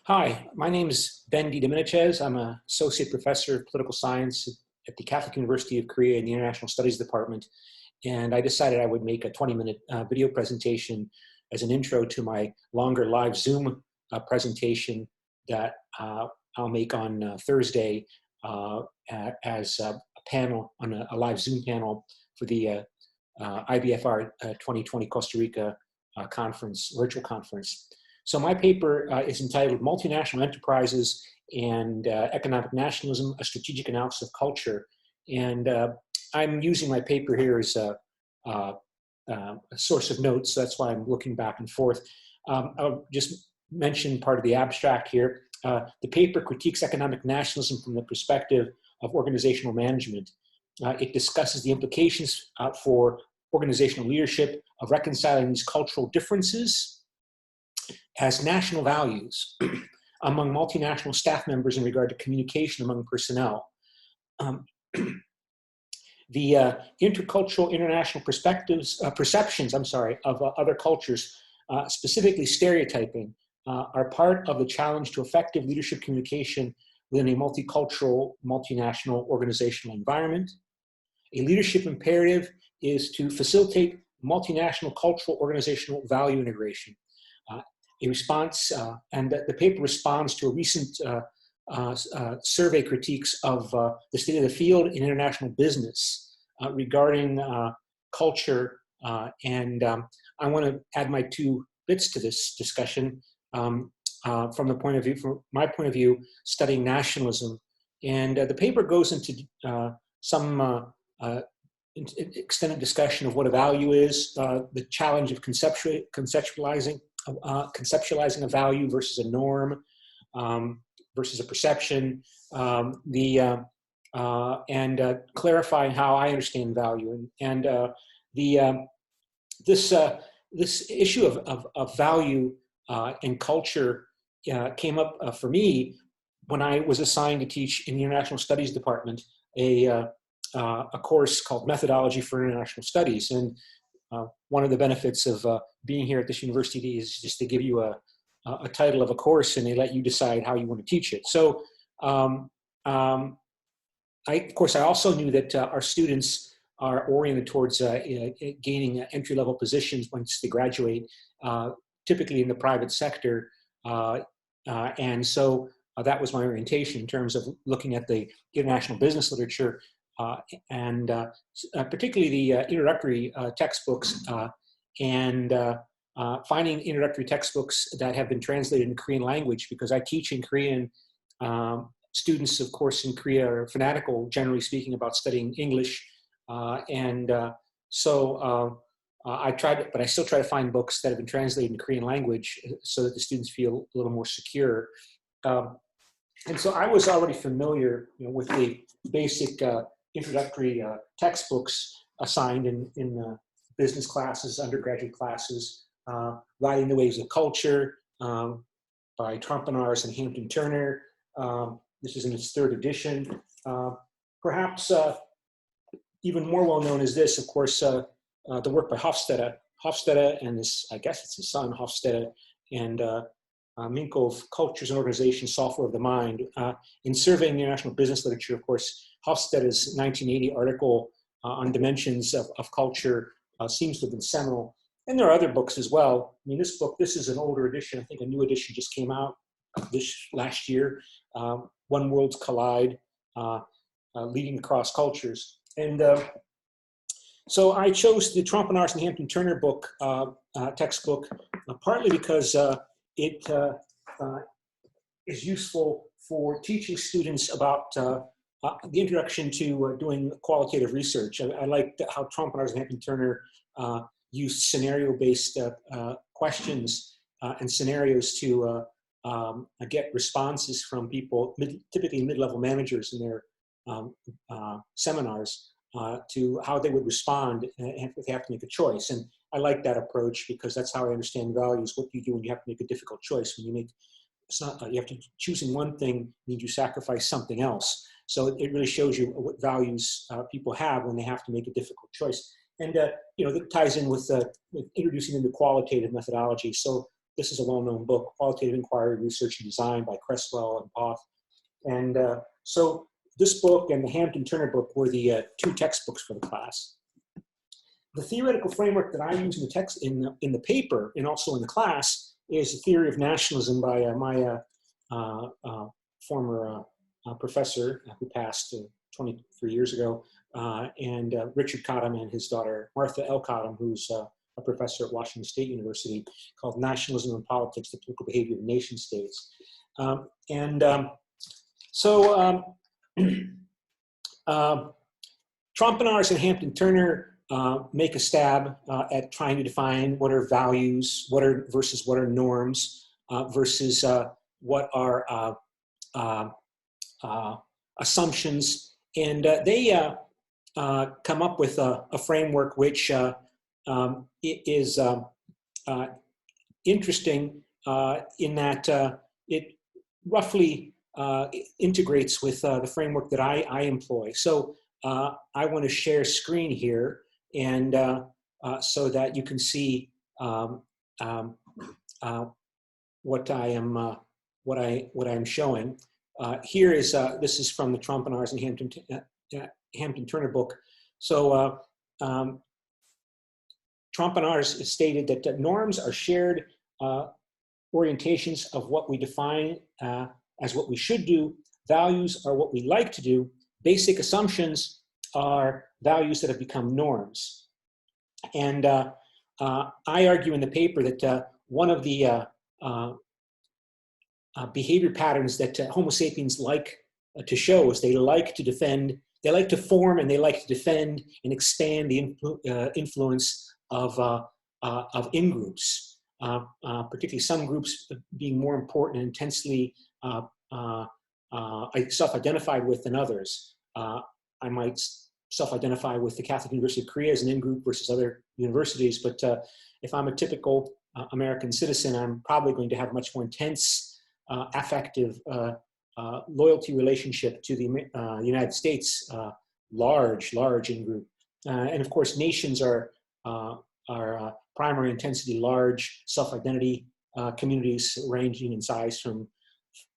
Hi, my name is Ben D. Dominichez. I'm an associate professor of political science at the Catholic University of Korea in the International Studies Department. And I decided I would make a 20-minute video presentation as an intro to my longer live Zoom presentation that I'll make on Thursday as a panel, on a live Zoom panel for the IBFR 2020 Costa Rica conference, virtual conference. So my paper is entitled Multinational Enterprises and Economic Nationalism, a Strategic Analysis of Culture. And I'm using my paper here as a source of notes, so that's why I'm looking back and forth. I'll just mention part of the abstract here. The paper critiques economic nationalism from the perspective of organizational management. It discusses the implications for organizational leadership of reconciling these cultural differences as national values among multinational staff members in regard to communication among personnel. The intercultural international perceptions of other cultures, specifically stereotyping, are part of the challenge to effective leadership communication within a multicultural, multinational organizational environment. A leadership imperative is to facilitate multinational cultural organizational value integration. A response, and the paper responds to a recent survey critiques of the state of the field in international business regarding culture. And I want to add my 2 bits to this discussion from my point of view, studying nationalism. And the paper goes into some extended discussion of what a value is, the challenge of conceptualizing a value versus a norm, versus a perception, and clarifying how I understand value. And this issue of value and culture came up for me when I was assigned to teach in the International Studies Department a course called Methodology for International Studies. And one of the benefits of being here at this university is just to give you a title of a course, and they let you decide how you want to teach it. So of course, I also knew that our students are oriented towards gaining entry-level positions once they graduate, typically in the private sector. And so that was my orientation in terms of looking at the international business literature, and particularly the introductory textbooks, and finding introductory textbooks that have been translated in Korean language, because I teach in Korean. Students, of course, in Korea are fanatical, generally speaking, about studying English. So I tried, but I still try to find books that have been translated in Korean language so that the students feel a little more secure. And so I was already familiar, with the basic introductory textbooks assigned in business classes, undergraduate classes, Riding the Waves of Culture by Trompenaars and Hampton Turner. This is in its 3rd edition. Perhaps even more well known is this, of course, the work by Hofstede. Hofstede and this, I guess it's his son, Hofstede, and Minkov, Cultures and Organizations, Software of the Mind. In surveying the international business literature, of course, Hofstede's 1980 article on dimensions of culture seems to have been seminal. And there are other books as well. I mean, this is an older edition. I think a new edition just came out this last year. When Worlds Collide, Leading Across Cultures. And so I chose the Trompenaars and Hampton Turner book, textbook, partly because it is useful for teaching students about the introduction to doing qualitative research. I liked how Trompenaars and Hampton Turner used scenario-based questions and scenarios to get responses from people, typically mid-level managers in their seminars, to how they would respond if they have to make a choice. And I like that approach because that's how I understand values. What do you do when you have to make a difficult choice? When you make, it's not, you have to, choosing one thing means you sacrifice something else. So it really shows you what values people have when they have to make a difficult choice. And that ties in with introducing them to qualitative methodology. So this is a well-known book, Qualitative Inquiry, Research and Design by Cresswell and Poth. And so this book and the Hampton-Turner book were the two textbooks for the class. The theoretical framework that I use in the text, in the paper and also in the class, is the theory of nationalism by my former professor who passed 23 years ago, and Richard Cottam and his daughter Martha L. Cottam, who's a professor at Washington State University, called Nationalism and Politics, the Political Behavior of Nation States. Trompenaars and Hampton-Turner make a stab at trying to define what are values, versus what are norms, versus what are assumptions, and they come up with a framework which is interesting in that it roughly integrates with the framework that I employ. So I want to share screen here, and so that you can see what I am showing. Here is this is from the Trompenaars and Hampton-Turner book. So Trompenaars stated that norms are shared orientations of what we define as what we should do. Values are what we like to do. Basic assumptions are values that have become norms. And I argue in the paper that one of the behavior patterns that Homo sapiens like to show is they like to defend, they like to form and they like to defend and expand the influence of in-groups, particularly some groups being more important and intensely self-identified with than others. I might self-identify with the Catholic University of Korea as an in-group versus other universities, but if I'm a typical American citizen, I'm probably going to have a much more intense affective loyalty relationship to the United States, large in-group. And of course, nations are primary intensity, large self-identity communities ranging in size from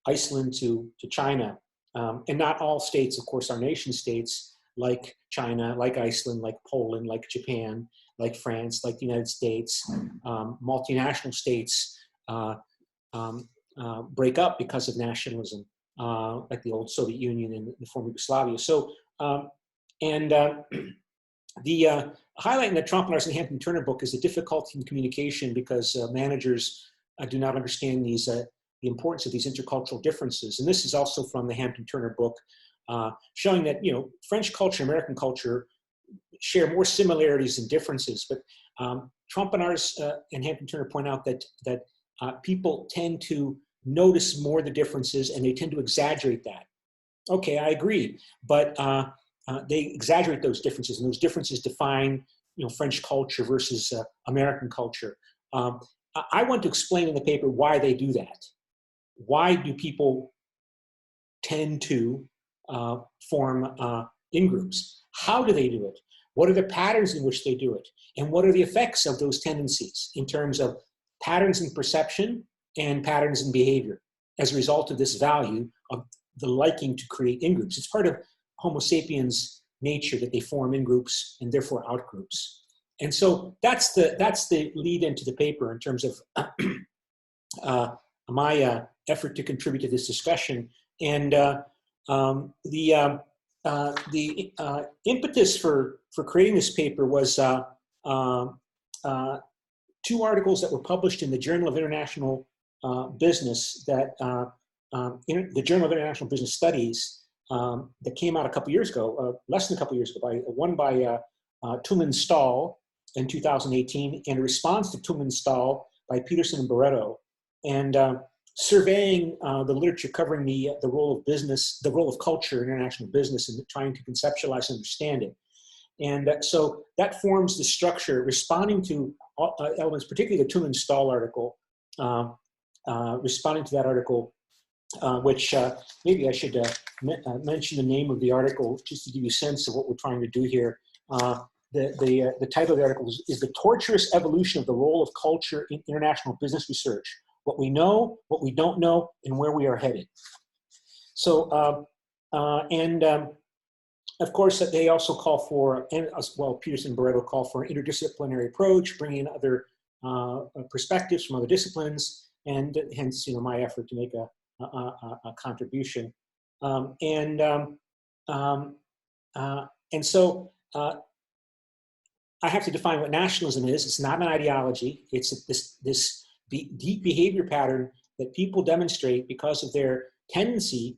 Iceland to China. And not all states, of course, are nation states like China, like Iceland, like Poland, like Japan, like France, like the United States. Multinational states break up because of nationalism, like the old Soviet Union and the former Yugoslavia. So, the highlight in the Trompenaars and Hampton-Turner book is the difficulty in communication because managers do not understand these the importance of these intercultural differences. And this is also from the Hampton-Turner book, showing that, you know, French culture, American culture share more similarities than differences. But Trompenaars and Hampton-Turner point out that people tend to notice more the differences and they tend to exaggerate that. Okay, I agree, but they exaggerate those differences, and those differences define, you know, French culture versus American culture. I want to explain in the paper why they do that. Why do people tend to form in-groups? How do they do it? What are the patterns in which they do it? And what are the effects of those tendencies in terms of patterns in perception and patterns in behavior as a result of this value of the liking to create in-groups? It's part of Homo sapiens' nature that they form in-groups and therefore out-groups. And so that's the lead into the paper in terms of my effort to contribute to this discussion. And the impetus for creating this paper was 2 articles that were published in the Journal of International Business, that the Journal of International Business Studies, that came out a couple years ago, less than a couple years ago, one by Tumen Stahl in 2018, and a response to Tumen Stahl by Peterson and Barreto, and surveying the literature covering the role of business, the role of culture in international business, and trying to conceptualize and understand it. And so that forms the structure, responding to elements, particularly the Tumen Stahl article, responding to that article, which maybe I should mention the name of the article just to give you a sense of what we're trying to do here. the title of the article is The Torturous Evolution of the Role of Culture in International Business Research: What We Know, What We Don't Know, and Where We Are Headed. So, of course, they also call for, and as well, Peterson and Barreto call for an interdisciplinary approach, bringing in other perspectives from other disciplines, and hence, my effort to make a contribution. And so I have to define what nationalism is. It's not an ideology. It's this deep behavior pattern that people demonstrate because of their tendency,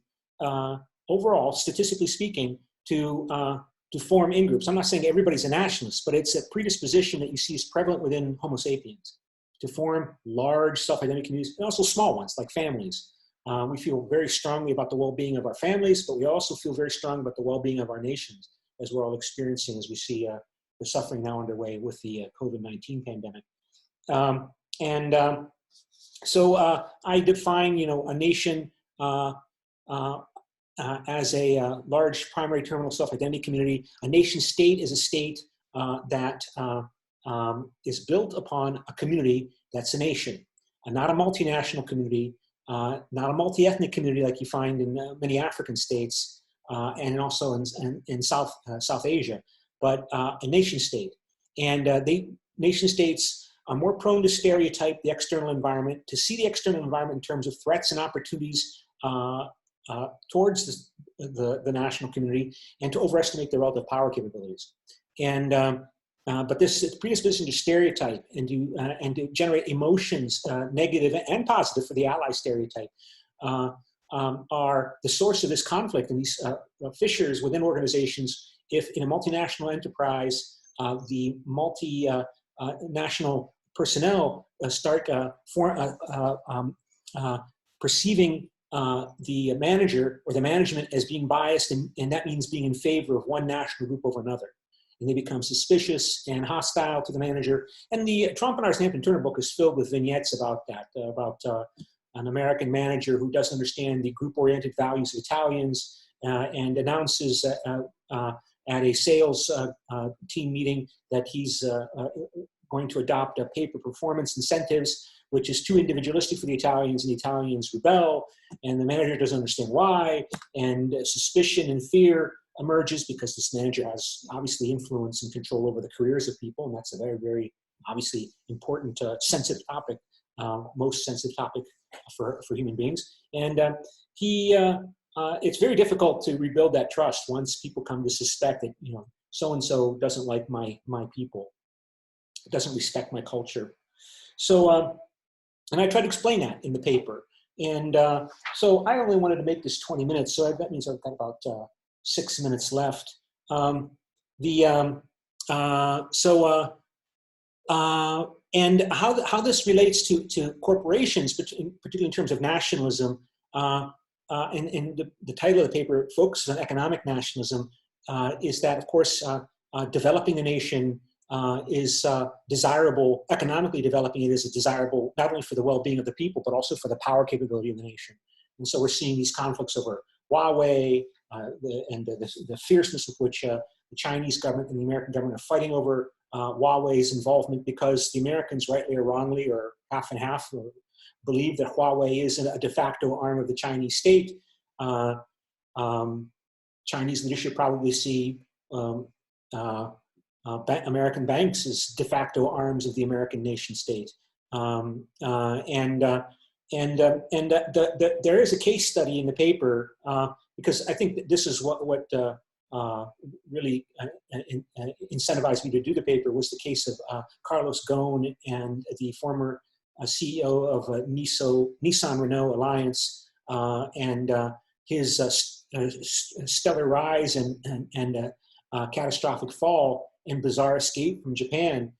overall, statistically speaking, to form in-groups. I'm not saying everybody's a nationalist, but it's a predisposition that you see is prevalent within Homo sapiens to form large self-identity communities, and also small ones, like families. We feel very strongly about the well-being of our families, but we also feel very strong about the well-being of our nations, as we're all experiencing as we see the suffering now underway with the COVID-19 pandemic. So I define, a nation as a large primary terminal self-identity community. A nation state is a state that is built upon a community that's a nation, not a multinational community, not a multi-ethnic community like you find in many African states and also in South Asia, but a nation state. And nation states are more prone to stereotype the external environment, to see the external environment in terms of threats and opportunities towards the national community, and to overestimate their relative power capabilities. And but this predisposition to stereotype and to generate emotions, negative and positive for the ally stereotype, are the source of this conflict and these fissures within organizations. If in a multinational enterprise, the multinational personnel start perceiving the manager or the management as being biased, and that means being in favor of one national group over another. And they become suspicious and hostile to the manager. And the Trompenaars Hampton Turner book is filled with vignettes about that, about an American manager who doesn't understand the group-oriented values of Italians and announces at a sales team meeting that he's going to adopt a pay-per-performance incentives, which is too individualistic for the Italians, and the Italians rebel, and the manager doesn't understand why, and suspicion and fear emerges because this manager has obviously influence and control over the careers of people, and that's a very, very obviously important, sensitive topic, most sensitive topic for human beings. And it's very difficult to rebuild that trust once people come to suspect that, so-and-so doesn't like my people, doesn't respect my culture. So, and I try to explain that in the paper. And so I only wanted to make this 20 minutes, so that means I've got about 6 minutes left. And how this relates to corporations, particularly in terms of nationalism, and the title of the paper focuses on economic nationalism, is that, of course, developing a nation is desirable, economically developing it is desirable not only for the well-being of the people, but also for the power capability of the nation. And so we're seeing these conflicts over Huawei, the fierceness with which the Chinese government and the American government are fighting over Huawei's involvement, because the Americans, rightly or wrongly, or half and half, believe that Huawei is a de facto arm of the Chinese state. Chinese leadership probably see American banks as de facto arms of the American nation state. There is a case study in the paper, because I think that this is what really incentivized me to do the paper, was the case of Carlos Ghosn and the former CEO of Nissan Renault Alliance, and his stellar rise and catastrophic fall and bizarre escape from Japan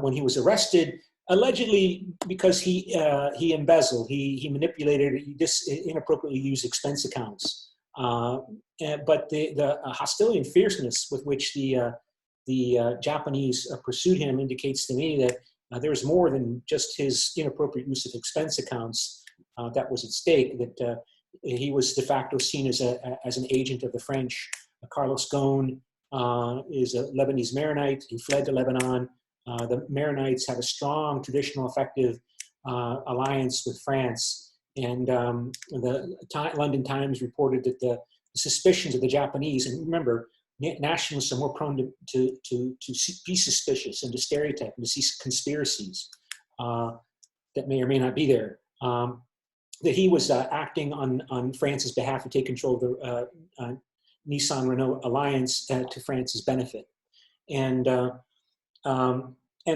when he was arrested, allegedly because he embezzled, he manipulated, he inappropriately used expense accounts. But the hostility and fierceness with which the Japanese pursued him indicates to me that there was more than just his inappropriate use of expense accounts that was at stake, that he was de facto seen as an agent of the French. Carlos Ghosn is a Lebanese Maronite. He fled to Lebanon. The Maronites have a strong, traditional, effective alliance with France. And the London Times reported that the suspicions of the Japanese, and remember, nationalists are more prone to be suspicious and to stereotype and to see conspiracies that may or may not be there. That he was acting on France's behalf to take control of the Nissan-Renault alliance to France's benefit. And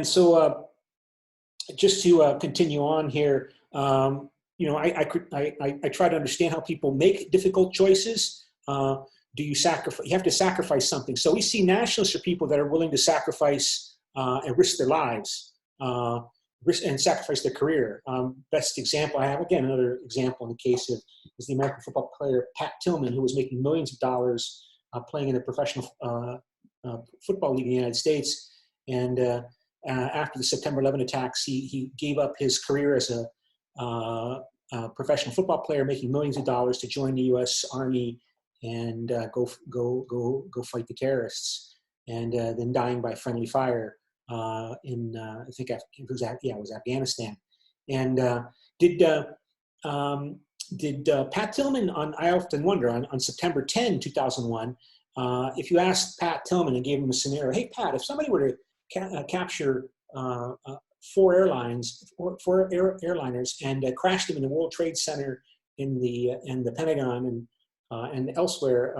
so just to continue on here, you know, I try to understand how people make difficult choices. Do you sacrifice? You have to sacrifice something. So we see nationalists are people that are willing to sacrifice and risk their lives, and sacrifice their career. Best example I have, again, another example in the case of is the American football player Pat Tillman, who was making millions of dollars playing in the professional football league in the United States. And after the September 11 attacks, he gave up his career as a professional football player, making millions of dollars, to join the U.S. Army and go fight the terrorists, and then dying by friendly fire in I think it was Afghanistan. And did Pat Tillman I often wonder on September 10, 2001, if you asked Pat Tillman and gave him a scenario, hey Pat, if somebody were to capture four airliners and crash them in the World Trade Center in the Pentagon and elsewhere,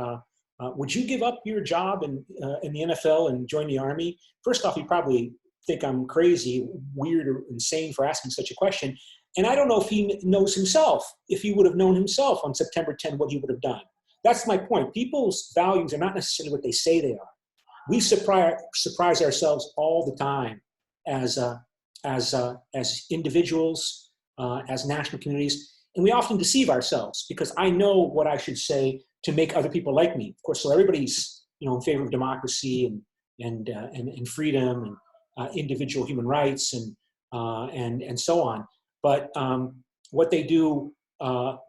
would you give up your job in the NFL and join the Army? First off, you probably think I'm crazy, weird, or insane for asking such a question. And I don't know if he knows himself, if he would have known himself on September 10, what he would have done. That's my point. People's values are not necessarily what they say they are. We surprise ourselves all the time as individuals, as national communities. And we often deceive ourselves because I know what I should say to make other people like me. Of course, so everybody's in favor of democracy and freedom and individual human rights and so on. But what they do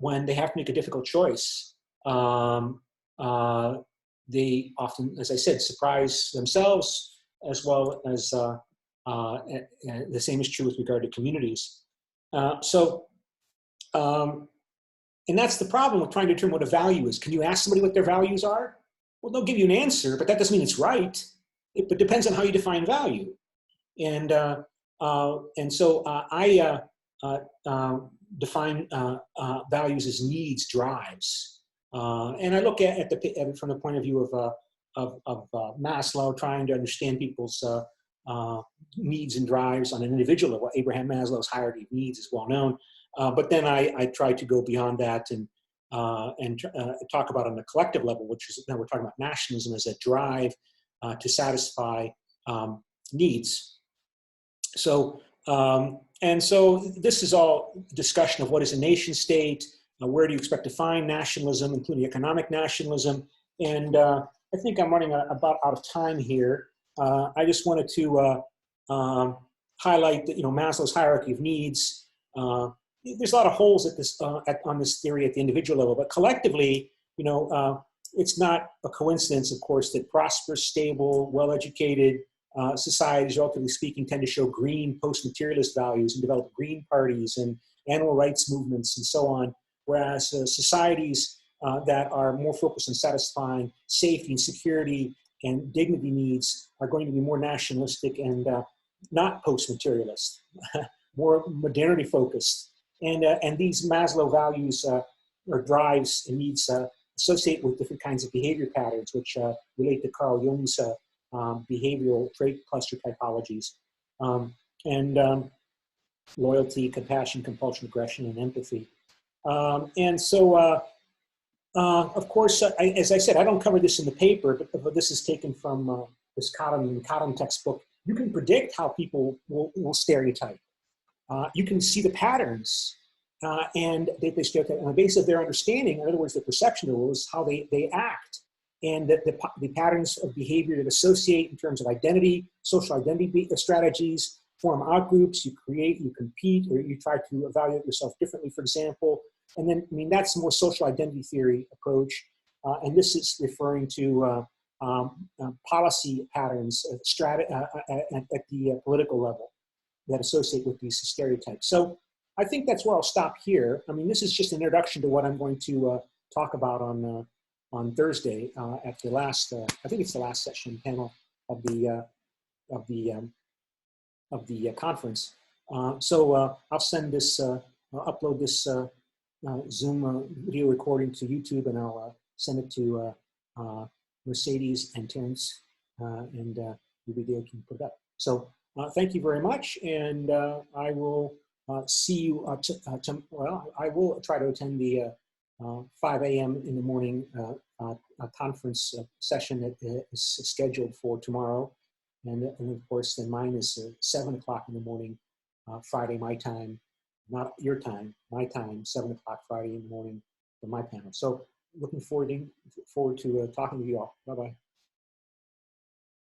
when they have to make a difficult choice, they often, as I said, surprise themselves, as well as the same is true with regard to communities. And that's the problem with trying to determine what a value is. Can you ask somebody what their values are? Well, they'll give you an answer, but that doesn't mean it's right. It depends on how you define value. And so I define values as needs, drives. And I look at it from the point of view of Maslow, trying to understand people's needs and drives on an individual level. Abraham Maslow's hierarchy of needs is well known. But then I try to go beyond that and talk about on the collective level, which is now we're talking about nationalism as a drive to satisfy needs. So this is all discussion of what is a nation state, where do you expect to find nationalism, including economic nationalism, and I think I'm running about out of time here. I just wanted to highlight that Maslow's hierarchy of needs. There's a lot of holes at this on this theory at the individual level, but collectively, it's not a coincidence, of course, that prosperous, stable, well-educated societies, relatively speaking, tend to show green post-materialist values and develop green parties and animal rights movements and so on, whereas societies that are more focused on satisfying safety and security and dignity needs are going to be more nationalistic and not post-materialist, more modernity focused. And these Maslow values or drives and needs associate with different kinds of behavior patterns, which relate to Carl Jung's behavioral trait cluster typologies, and loyalty, compassion, compulsion, aggression, and empathy. And so, of course, as I said, I don't cover this in the paper, but this is taken from this Cotton textbook. You can predict how people will stereotype. You can see the patterns, and they stereotype on the basis of their understanding, in other words, their perception of rules, how they act, and the patterns of behavior that associate in terms of identity, social identity strategies, form outgroups, you create, you compete, or you try to evaluate yourself differently, for example. And then, that's the more social identity theory approach. And this is referring to policy patterns at the political level that associate with these stereotypes. So I think that's where I'll stop here. I mean, this is just an introduction to what I'm going to talk about on Thursday at the last, I think it's the last session panel of the conference. So I'll send this, I'll upload this Zoom video recording to YouTube, and I'll send it to Mercedes and Terrence, and maybe they can put it up. So thank you very much, and I will see you. Well, I will try to attend the 5 a.m. in the morning conference session that is scheduled for tomorrow, and of course, then mine is 7 o'clock in the morning, Friday my time, not your time, my time, 7 o'clock Friday in the morning for my panel. So looking forward to talking to you all. Bye-bye.